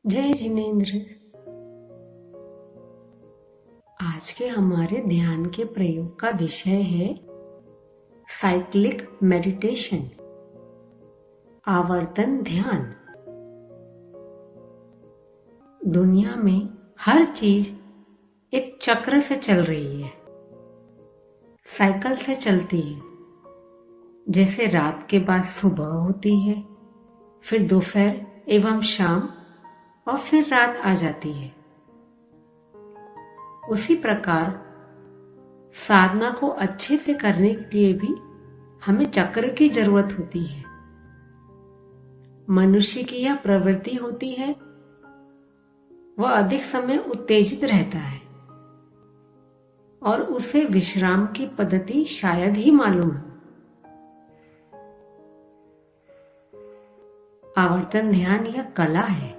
जय जिनेन्द्र। आज के हमारे ध्यान के प्रयोग का विषय है साइक्लिक मेडिटेशन, आवर्तन ध्यान। दुनिया में हर चीज एक चक्र से चल रही है, साइकिल से चलती है। जैसे रात के बाद सुबह होती है, फिर दोपहर एवं शाम और फिर रात आ जाती है। उसी प्रकार साधना को अच्छे से करने के लिए भी हमें चक्र की जरूरत होती है। मनुष्य की यह प्रवृत्ति होती है, वह अधिक समय उत्तेजित रहता है और उसे विश्राम की पद्धति शायद ही मालूम है। आवर्तन ध्यान यह कला है।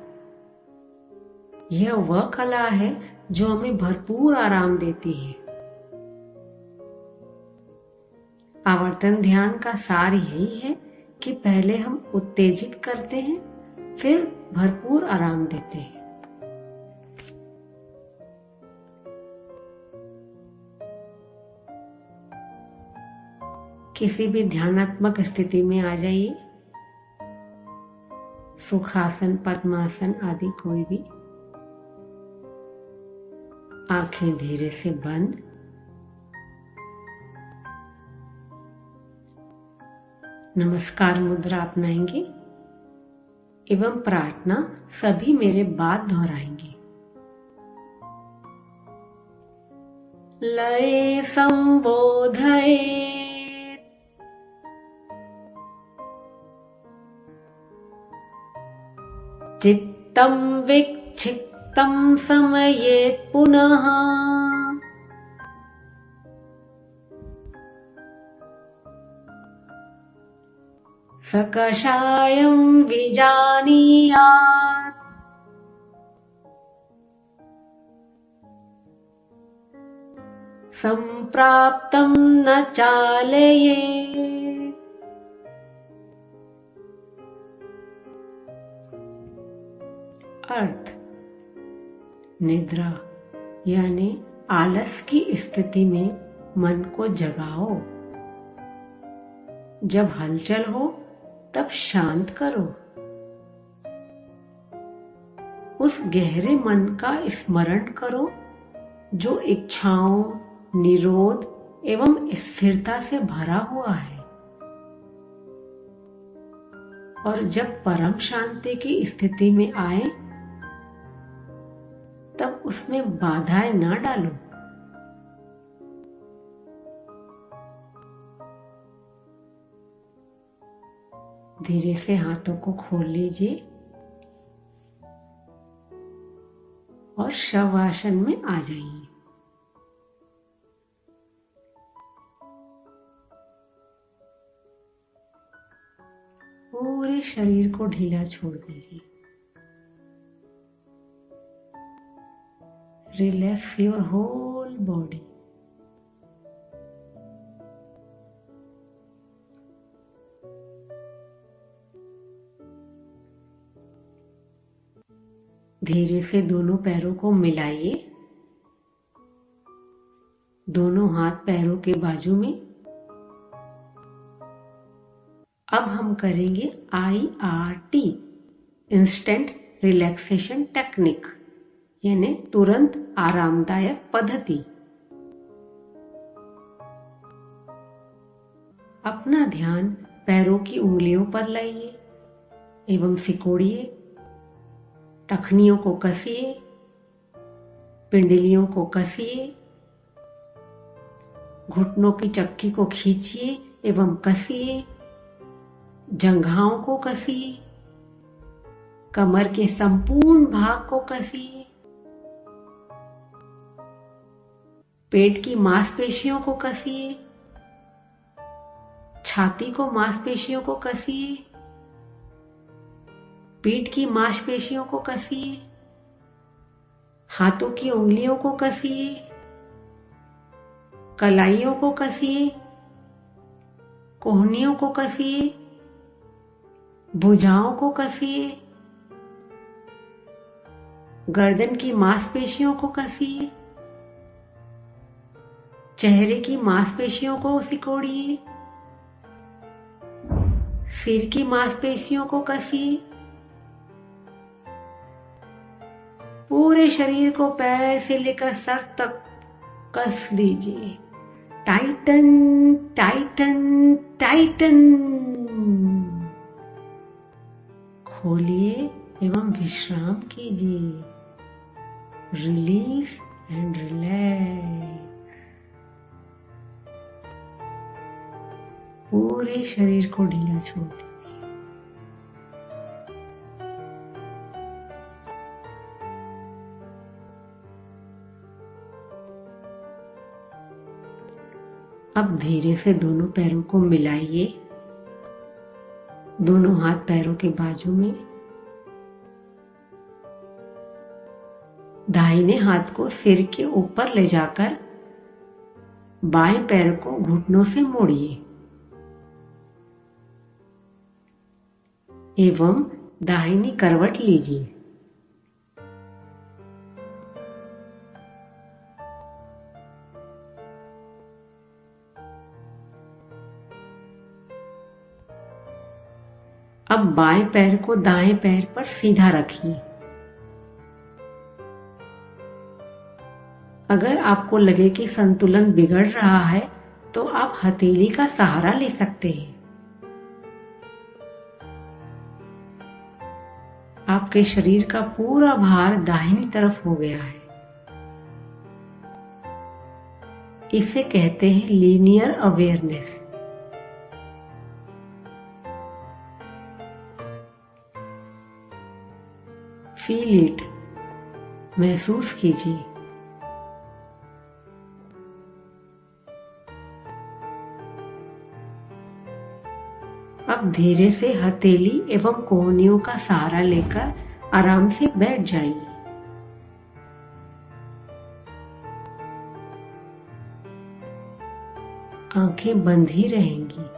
यह वह कला है जो हमें भरपूर आराम देती है। आवर्तन ध्यान का सार यही है कि पहले हम उत्तेजित करते हैं, फिर भरपूर आराम देते हैं। किसी भी ध्यानात्मक स्थिति में आ जाइए, सुखासन, पद्मासन आदि कोई भी। आंखें धीरे से बंद। नमस्कार मुद्रा अपनाएंगे एवं प्रार्थना सभी मेरे बाद दोहराएंगे। लये संबोधये चित्तं विक्षिप्तं समयेत् पुनः सकषायं विजानीयात्। संप्राप्तं न चालयेत्। अर्थ: निद्रा यानी आलस की स्थिति में मन को जगाओ। जब हलचल हो तब शांत करो। उस गहरे मन का स्मरण करो जो इच्छाओं, निरोध एवं स्थिरता से भरा हुआ है। और जब परम शांति की स्थिति में आए तब उसमें बाधाएं ना डालो। धीरे से हाथों को खोल लीजिए और शवासन में आ जाइए। पूरे शरीर को ढीला छोड़ दीजिए। Relax your whole body. धीरे से दोनों पैरों को मिलाइए, दोनों हाथ पैरों के बाजू में। अब हम करेंगे IRT, इंस्टेंट रिलैक्सेशन टेक्निक, यानी तुरंत आरामदायक पद्धति। अपना ध्यान पैरों की उंगलियों पर लाइए एवं सिकोड़िए। टखनियों को कसिए, पिंडलियों को कसिए, घुटनों की चक्की को खींचिए एवं कसिए, जंघाओं को कसिए, कमर के संपूर्ण भाग को कसिए, पेट की मांसपेशियों को कसिए, छाती को मांसपेशियों को कसिए, पीठ की मांसपेशियों को कसिए, हाथों की उंगलियों को कसिए, कलाइयों को कसिए, कोहनियों को कसिए, भुजाओं को कसिए, गर्दन की मांसपेशियों को कसिए, चेहरे की मांसपेशियों को सिकोड़िए, सिर की मांसपेशियों को कसिए, पूरे शरीर को पैर से लेकर सर तक कस दीजिए। Titan Titan Titan. खोलिए एवं विश्राम कीजिए। Release and relax. पूरे शरीर को ढीला छोड़ दीजिए। अब धीरे से दोनों पैरों को मिलाइए, दोनों हाथ पैरों के बाजू में। दाहिने हाथ को सिर के ऊपर ले जाकर बाएं पैर को घुटनों से मोड़िए एवं दाहिनी करवट लीजिए। अब बाएं पैर को दाएं पैर पर सीधा रखिए। अगर आपको लगे कि संतुलन बिगड़ रहा है तो आप हथेली का सहारा ले सकते हैं। आपके शरीर का पूरा भार दाहिनी तरफ हो गया है। इसे कहते हैं लीनियर अवेयरनेस। फील इट, महसूस कीजिए। अब धीरे से हथेली एवं कोहनियों का सहारा लेकर आराम से बैठ जाइए। आंखें बंद ही रहेंगी।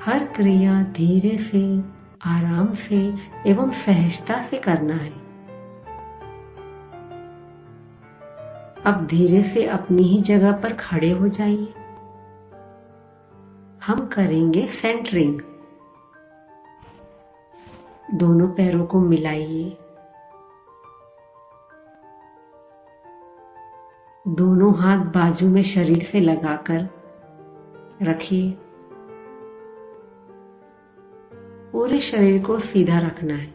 हर क्रिया धीरे से, आराम से एवं सहजता से करना है। अब धीरे से अपनी ही जगह पर खड़े हो जाइए। हम करेंगे सेंटरिंग। दोनों पैरों को मिलाइए, दोनों हाथ बाजू में शरीर से लगाकर रखिए। पूरे शरीर को सीधा रखना है।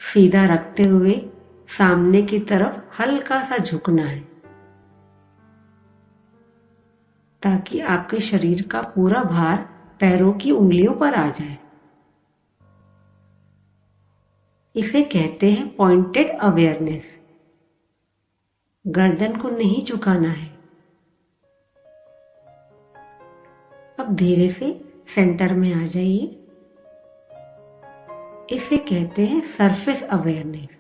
सीधा रखते हुए सामने की तरफ हल्का सा झुकना है ताकि आपके शरीर का पूरा भार पैरों की उंगलियों पर आ जाए। इसे कहते हैं पॉइंटेड अवेयरनेस। गर्दन को नहीं झुकाना है। अब धीरे से सेंटर में आ जाइए। इसे कहते हैं सरफेस अवेयरनेस।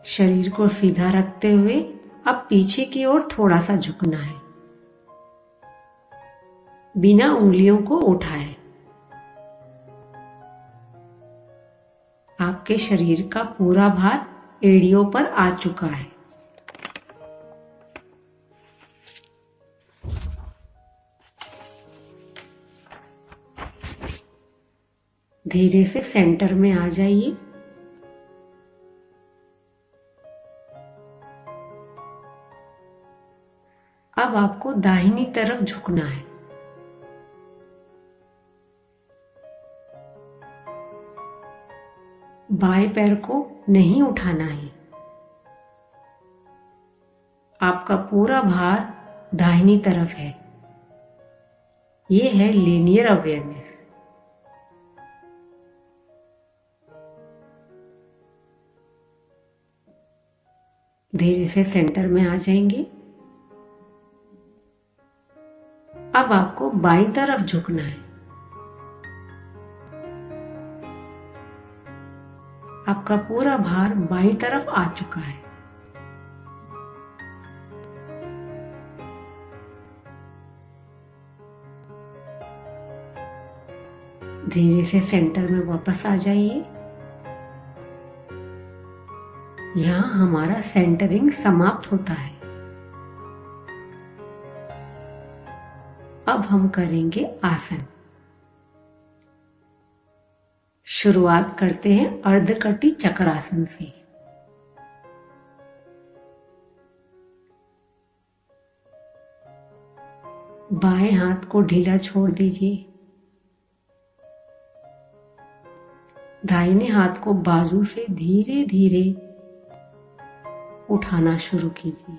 शरीर को सीधा रखते हुए अब पीछे की ओर थोड़ा सा झुकना है, बिना उंगलियों को उठाए। आपके शरीर का पूरा भार एड़ियों पर आ चुका है। धीरे से सेंटर में आ जाइए। अब आपको दाहिनी तरफ झुकना है। बाएं पैर को नहीं उठाना है। आपका पूरा भार दाहिनी तरफ है। यह है लीनियर अवेयरनेस। धीरे से सेंटर में आ जाएंगे। अब आपको बाईं तरफ झुकना है। आपका पूरा भार बाईं तरफ आ चुका है। धीरे से सेंटर में वापस आ जाइए। यहाँ हमारा सेंटरिंग समाप्त होता है। अब हम करेंगे आसन। शुरुआत करते हैं अर्धकटी चक्रासन से। बाएं हाथ को ढीला छोड़ दीजिए। दाहिने हाथ को बाजू से धीरे धीरे उठाना शुरू कीजिए,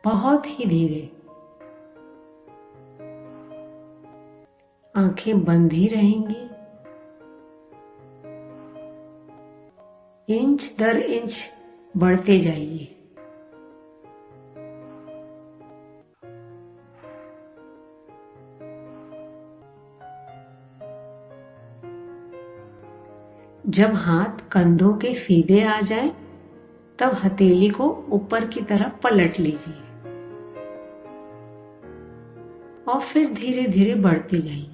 बहुत ही धीरे। आंखें बंद ही रहेंगी। इंच दर इंच बढ़ते जाइए। जब हाथ कंधों के सीधे आ जाए तब हथेली को ऊपर की तरफ पलट लीजिए और फिर धीरे धीरे बढ़ते जाइए।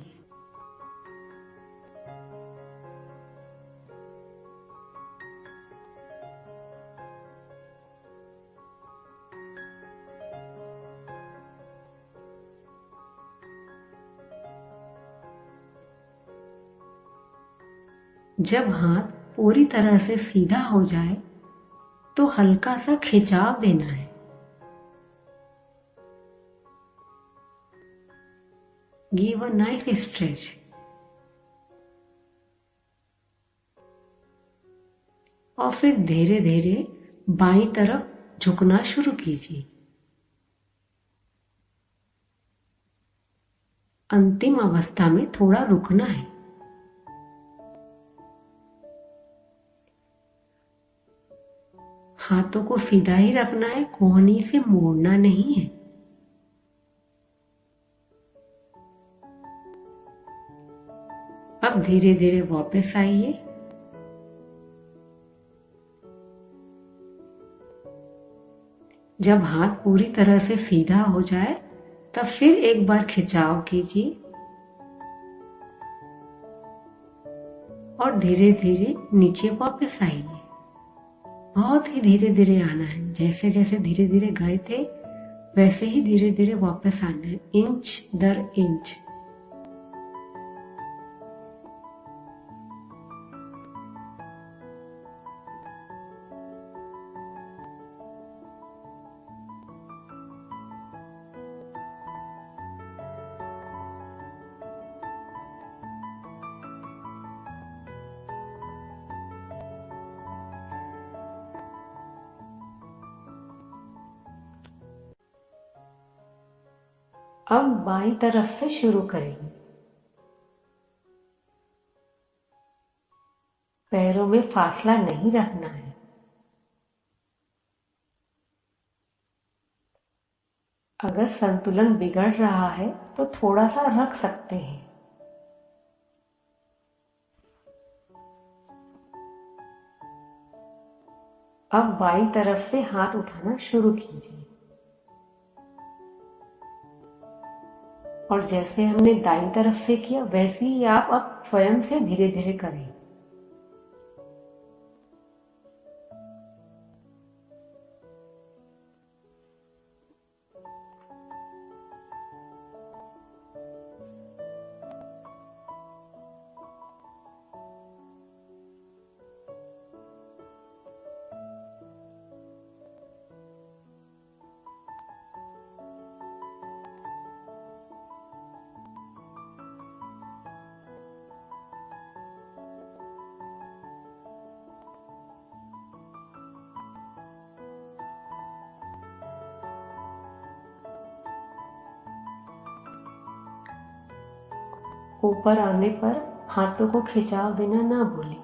जब हाथ पूरी तरह से सीधा हो जाए तो हल्का सा खिंचाव देना है। Give a nice stretch. और फिर धीरे धीरे बाईं तरफ झुकना शुरू कीजिए। अंतिम अवस्था में थोड़ा रुकना है। हाथों को सीधा ही रखना है, कोहनी से मोड़ना नहीं है। अब धीरे धीरे वापस आइए। जब हाथ पूरी तरह से सीधा हो जाए तब फिर एक बार खिंचाव कीजिए और धीरे धीरे नीचे वापस आइए। बहुत ही धीरे धीरे आना है। जैसे जैसे धीरे धीरे गए थे वैसे ही धीरे धीरे वापस आना है, इंच दर इंच। अब बाईं तरफ से शुरू करेंगे। पैरों में फासला नहीं रखना है। अगर संतुलन बिगड़ रहा है तो थोड़ा सा रख सकते हैं। अब बाईं तरफ से हाथ उठाना शुरू कीजिए और जैसे हमने दाईं तरफ से किया वैसे ही आप अब स्वयं से धीरे धीरे करें। ऊपर आने पर हाथों को खिंचाव देना ना भूलें।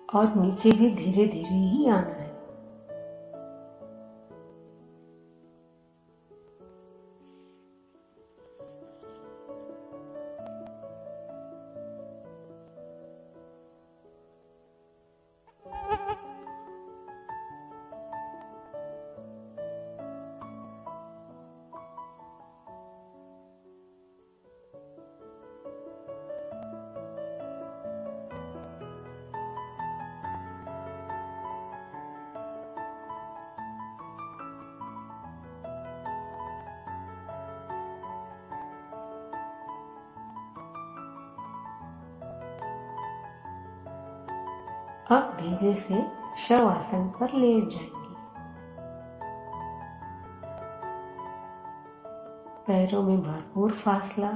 और नीचे भी धीरे धीरे ही आना है। अब धीरे से शवासन पर लेट जाएंगे। पैरों में भरपूर फासला,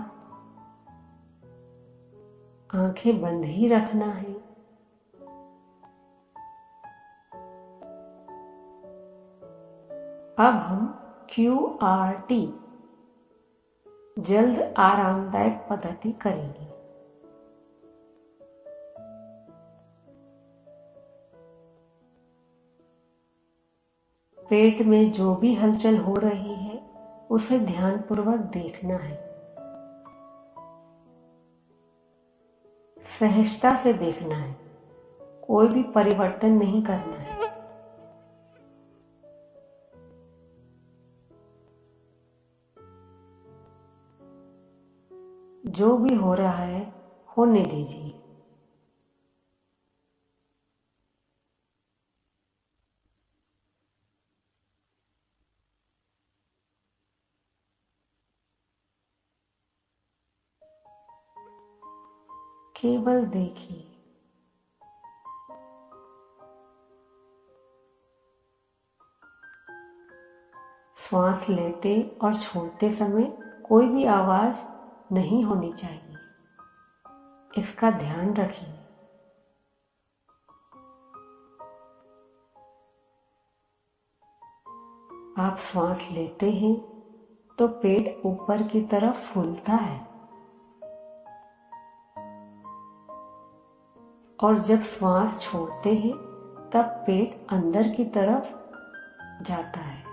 आंखें बंद ही रखना है। अब हम QRT जल्द आरामदायक पद्धति करेंगे। पेट में जो भी हलचल हो रही है उसे ध्यानपूर्वक देखना है, सहजता से देखना है, कोई भी परिवर्तन नहीं करना है। जो भी हो रहा है होने दीजिए। केवल देखिए। श्वास लेते और छोड़ते समय कोई भी आवाज नहीं होनी चाहिए, इसका ध्यान रखिए। आप श्वास लेते हैं तो पेट ऊपर की तरफ फूलता है और जब श्वास छोड़ते हैं तब पेट अंदर की तरफ जाता है।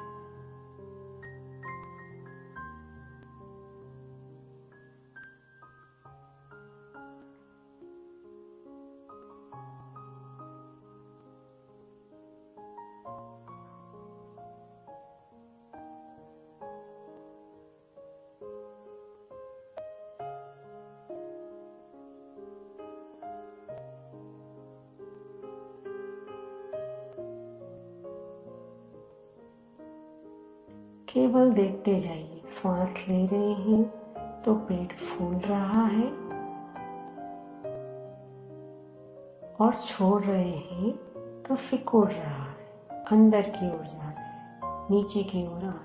केवल देखते जाइए। श्वास ले रहे हैं तो पेट फूल रहा है और छोड़ रहे हैं तो सिकुड़ रहा है, अंदर की ओर जा रहा है, नीचे की ओर आ रहा है।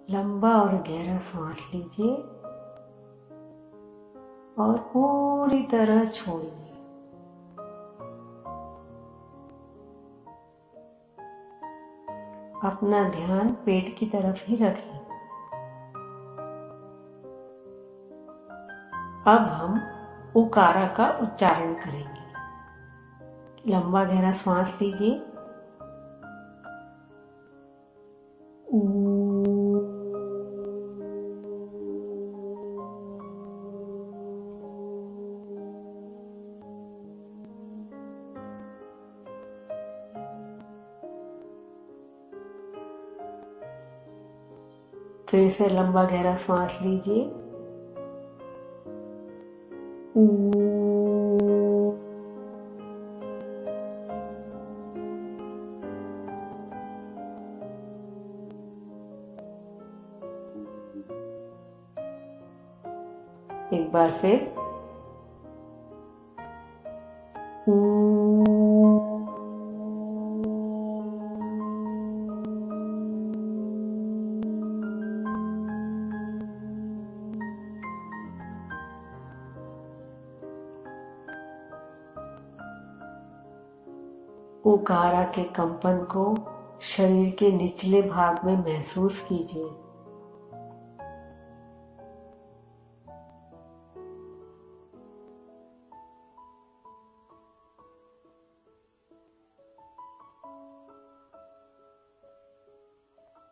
लंबा और गहरा सांस लीजिए और पूरी तरह छोड़िए। अपना ध्यान पेट की तरफ ही रखें। अब हम उकारा का उच्चारण करेंगे। लंबा गहरा सांस लीजिए। फिर से लंबा गहरा सांस लीजिए। एक बार फिर उकारा के कंपन को शरीर के निचले भाग में महसूस कीजिए।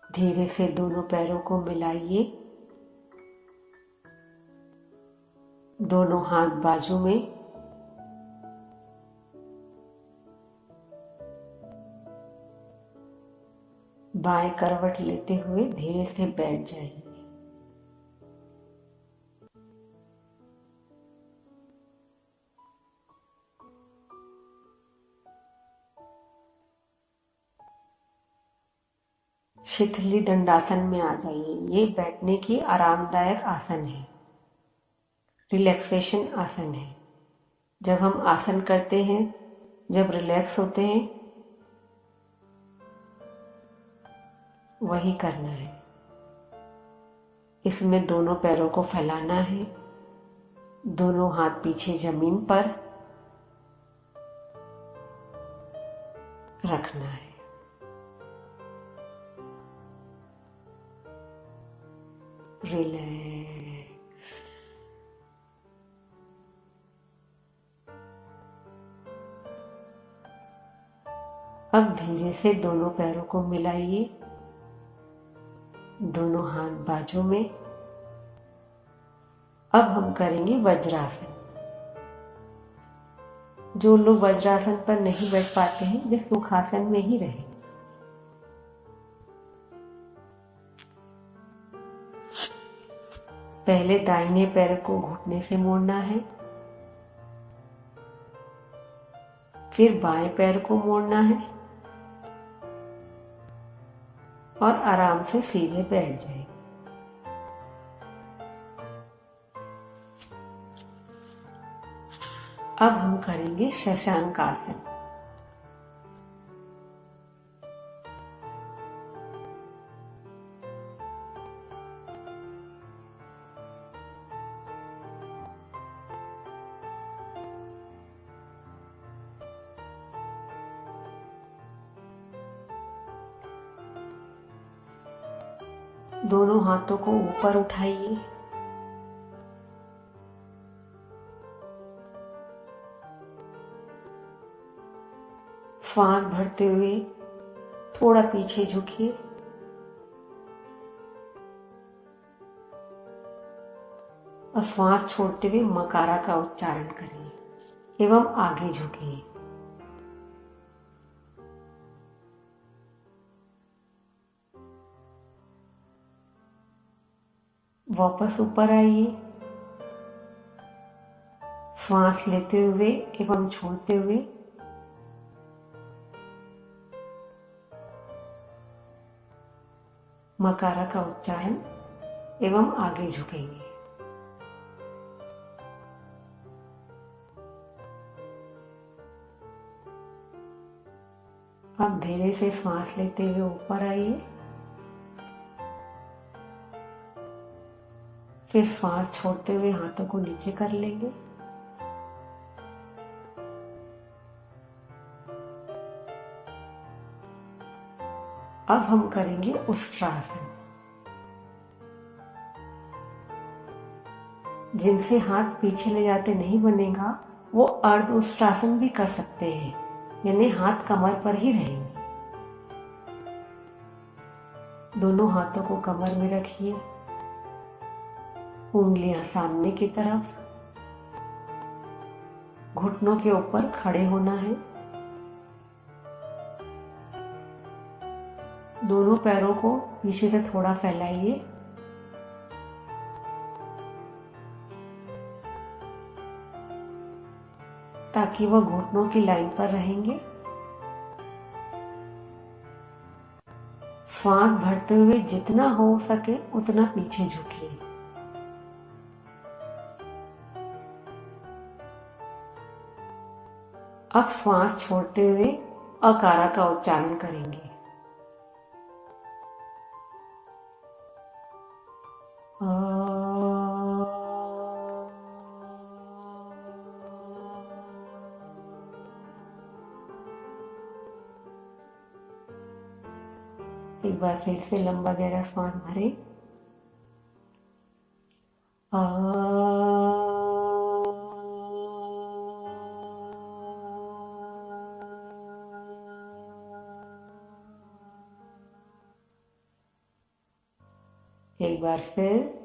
धीरे से दोनों पैरों को मिलाइए। दोनों हाथ बाजू में। बाएं करवट लेते हुए धीरे से बैठ जाइए। शिथिली दंडासन में आ जाइए। ये बैठने की आरामदायक आसन है, रिलैक्सेशन आसन है। जब हम आसन करते हैं, जब रिलैक्स होते हैं, वही करना है। इसमें दोनों पैरों को फैलाना है, दोनों हाथ पीछे जमीन पर रखना है। रिलैक्स। अब धीरे से दोनों पैरों को मिलाइए, दोनों हाथ बाजू में। अब हम करेंगे वज्रासन। जो लोग वज्रासन पर नहीं बैठ पाते हैं, वे सुखासन में ही रहें। पहले दाहिने पैर को घुटने से मोड़ना है, फिर बाएं पैर को मोड़ना है और आराम से सीधे बैठ जाए। अब हम करेंगे शशांक आसन। दोनों हाथों को ऊपर उठाइए, श्वास भरते हुए थोड़ा पीछे झुकिए और श्वास छोड़ते हुए मकारा का उच्चारण करिए एवं आगे झुकिए। वापस ऊपर आइए, श्वास लेते हुए एवं छोड़ते हुए मकारा का उच्चारण एवं आगे झुकेंगे। अब धीरे से श्वास लेते हुए ऊपर आइए, फिर श्वास छोड़ते हुए हाथों को नीचे कर लेंगे। अब हम करेंगे उष्ट्रासन। जिनसे हाथ पीछे ले जाते नहीं बनेगा, वो अर्ध उष्ट्रासन भी कर सकते हैं, यानी हाथ कमर पर ही रहेंगे। दोनों हाथों को कमर में रखिए, उंगलियां सामने की तरफ, घुटनों के ऊपर खड़े होना है। दोनों पैरों को पीछे से थोड़ा फैलाइए, ताकि वह घुटनों की लाइन पर रहेंगे। श्वास भरते हुए जितना हो सके उतना पीछे झुकिए। अब श्वास छोड़ते हुए अकारा का उच्चारण करेंगे। एक बार फिर से लंबा गहरा श्वास भरें। एक बार फिर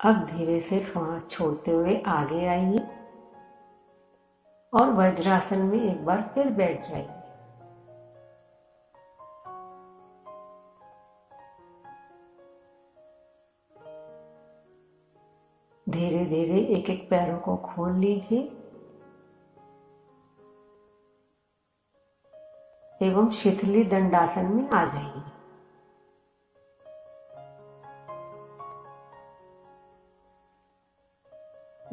अब धीरे से श्वास छोड़ते हुए आगे आइए और वज्रासन में एक बार फिर बैठ जाइए। धीरे धीरे एक एक पैरों को खोल लीजिए एवं शिथिली दंडासन में आ जाइए।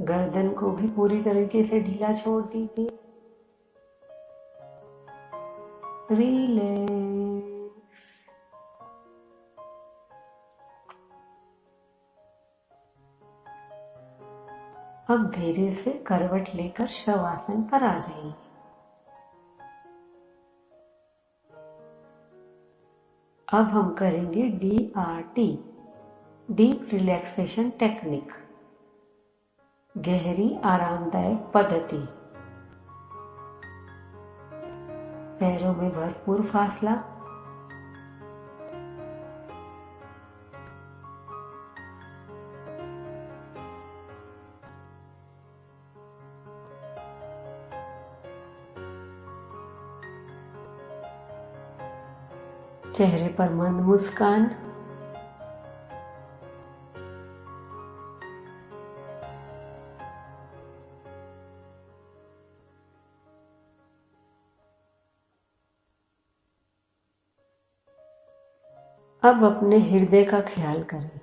गर्दन को भी पूरी तरीके से ढीला छोड़ दीजिए। रिलैक्स। अब धीरे से करवट लेकर शवासन पर आ जाइए। अब हम करेंगे DRT, डीप रिलैक्सेशन टेक्निक, गहरी आरामदायक पद्धति। पैरों में भरपूर फासला, चेहरे पर मंद मुस्कान। अब अपने हृदय का ख्याल करें।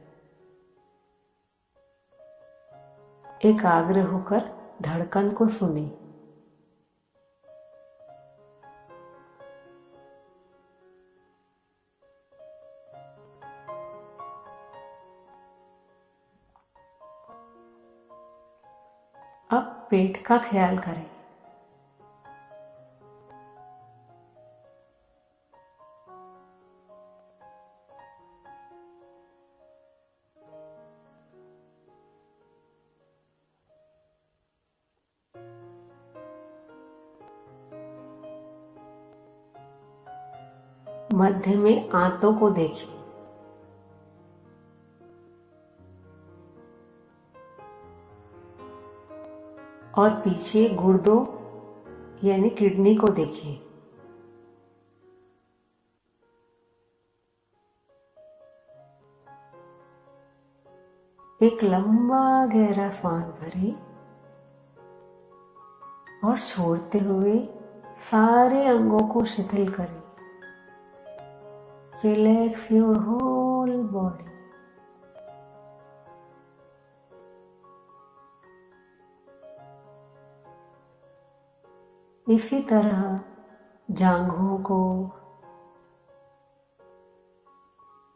एकाग्र होकर धड़कन को सुने। अब पेट का ख्याल करें। मध्य में आंतों को देखिए। और पीछे गुर्दों यानी किडनी को देखिए। एक लंबा गहरा सांस भरें और छोड़ते हुए सारे अंगों को शिथिल करें। Relax your whole body. इसी तरह जांघों को,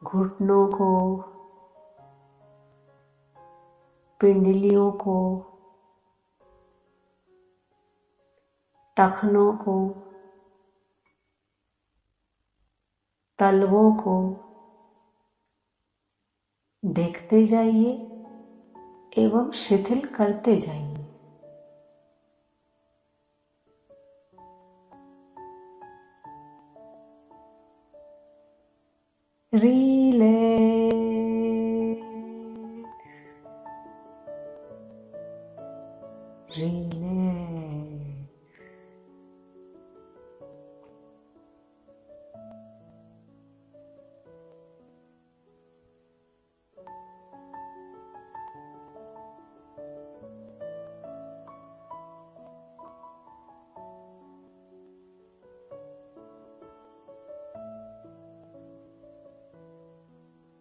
घुटनों को, पिंडलियों को, टखनों को, तलवों को देखते जाइए एवं शिथिल करते जाइए। Relax, relax.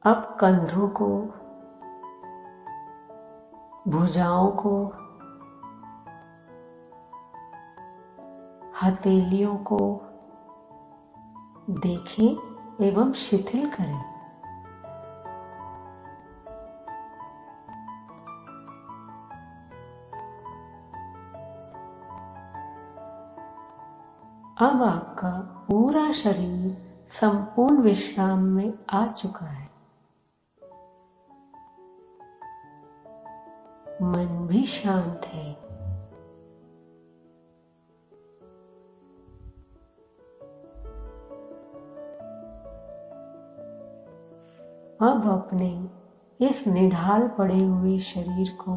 अब कंधों को, भुजाओं को, हथेलियों को देखें एवं शिथिल करें। अब आपका पूरा शरीर संपूर्ण विश्राम में आ चुका है। मन भी शांत है। अब अपने इस निढाल पड़े हुए शरीर को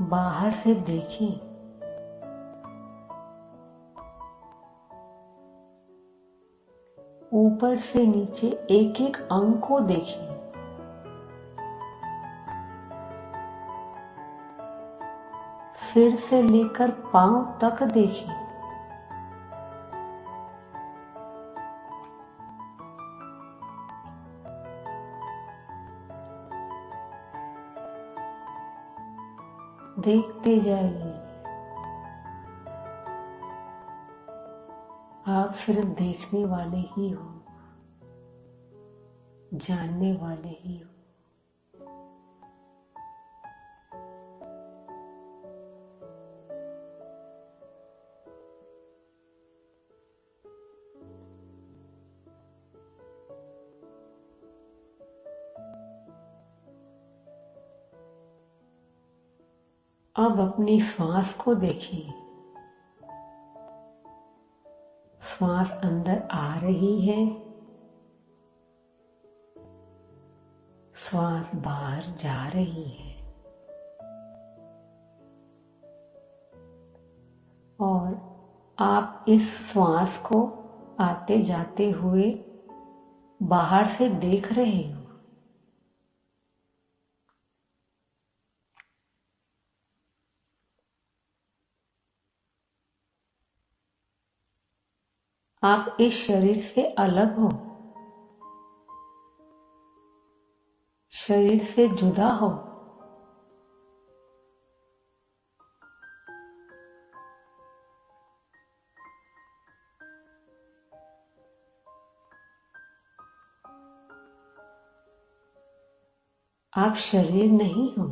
बाहर से देखें। ऊपर से नीचे एक एक अंग को देखें। सिर से लेकर पांव तक देखें। देखते जाइए। आप सिर्फ देखने वाले ही हो, जानने वाले ही हो। अब अपनी श्वास को देखिए। श्वास अंदर आ रही है, श्वास बाहर जा रही है। और आप इस श्वास को आते जाते हुए बाहर से देख रहे हो। आप इस शरीर से अलग हो, शरीर से जुदा हो। आप शरीर नहीं हो,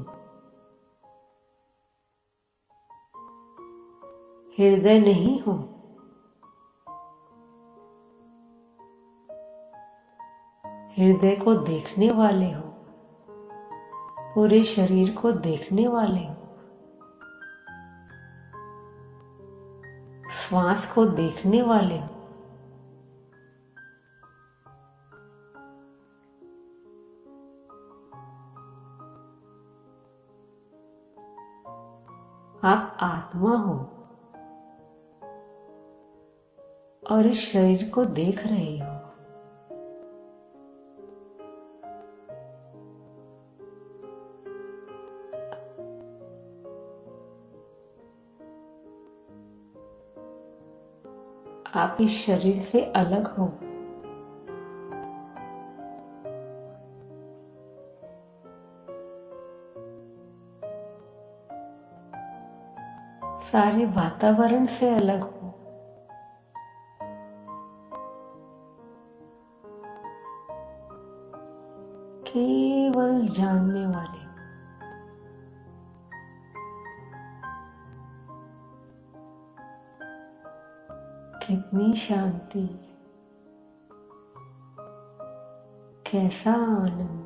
हृदय नहीं हो। हृदय को देखने वाले हो, पूरे शरीर को देखने वाले हो, श्वास को देखने वाले हो। आप आत्मा हो और इस शरीर को देख रहे हो। आप इस शरीर से अलग हो। सारे वातावरण से अलग हो। केवल जानने वाले। कितनी शांति, कैसा आनंद।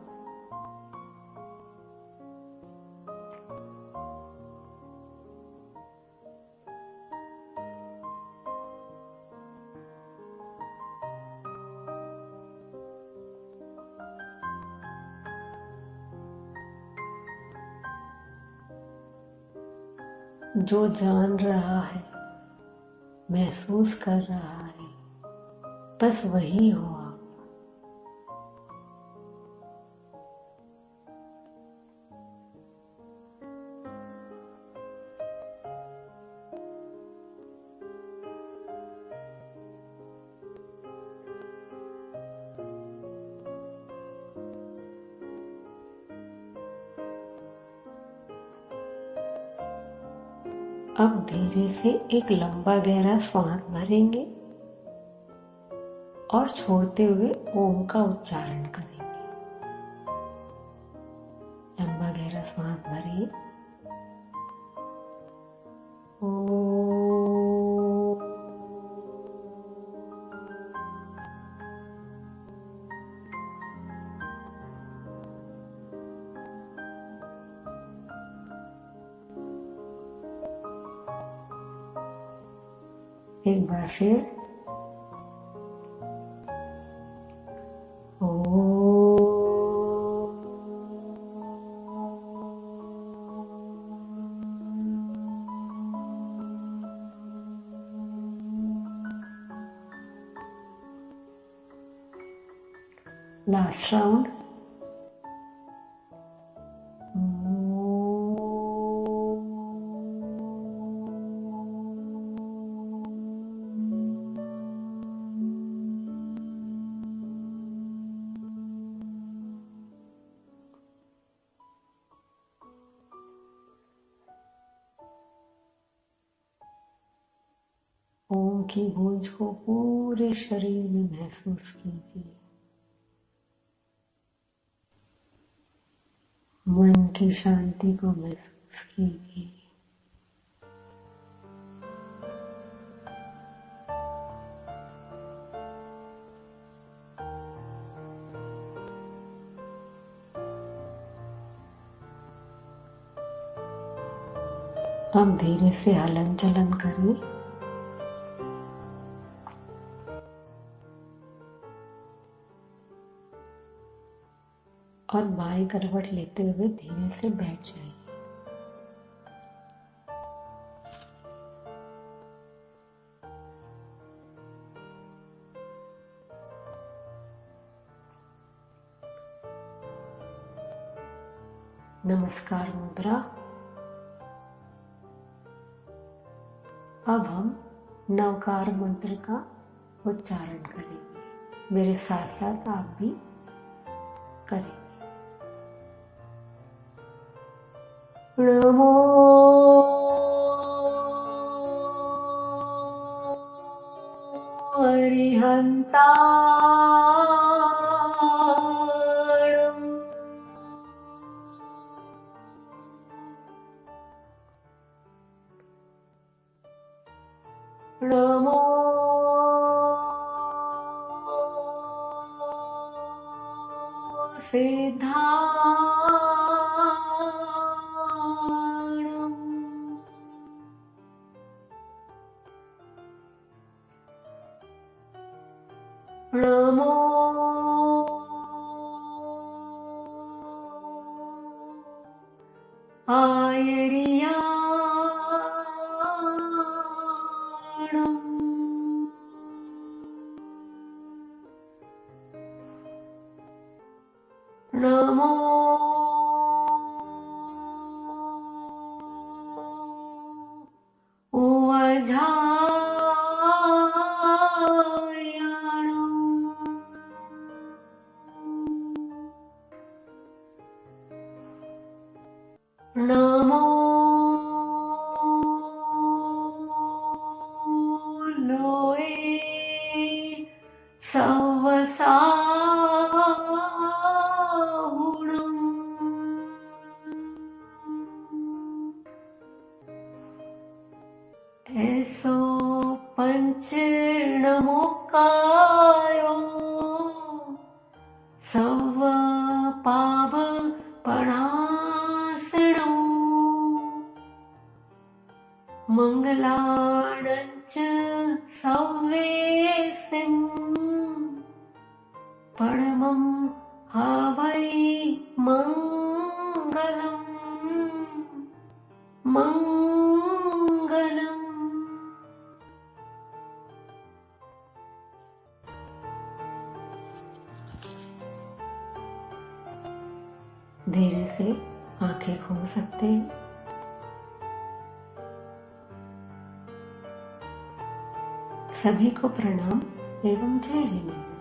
जो जान रहा है, महसूस कर रहा है, बस वही हो आप। अब धीरे से एक लंबा गहरा श्वास भरेंगे और छोड़ते हुए ओम का उच्चारण करेंगे। लंबा गहरा श्वास भरिए। एक बार फिर लास्ट राउंड। ओम की गूंज को पूरे शरीर में महसूस कीजिए। मन की शांति को महसूस कीजिए। अब धीरे से हलन चलन करें। और बाएं करवट लेते हुए धीरे से बैठ जाइए। नमस्कार मुद्रा। अब हम नवकार मंत्र का उच्चारण करेंगे। मेरे साथ साथ आप भी करें। नमो अरिहन्ताणम्। नमो सिद्धाणम्। नमो आयर्याणम्। नमो उवझायाणम्। नमो लोए सवसाहुणम्। ऐसो पंचर्णमुक्कायो सव पावपणासनो मंगलाणञ्च सव्येसिं परमं हवै मंगलम्। मंगलम्। धीरे से आंखें खोल सकते हैं। सभी को प्रणाम एवं जय जिनेन्द्र।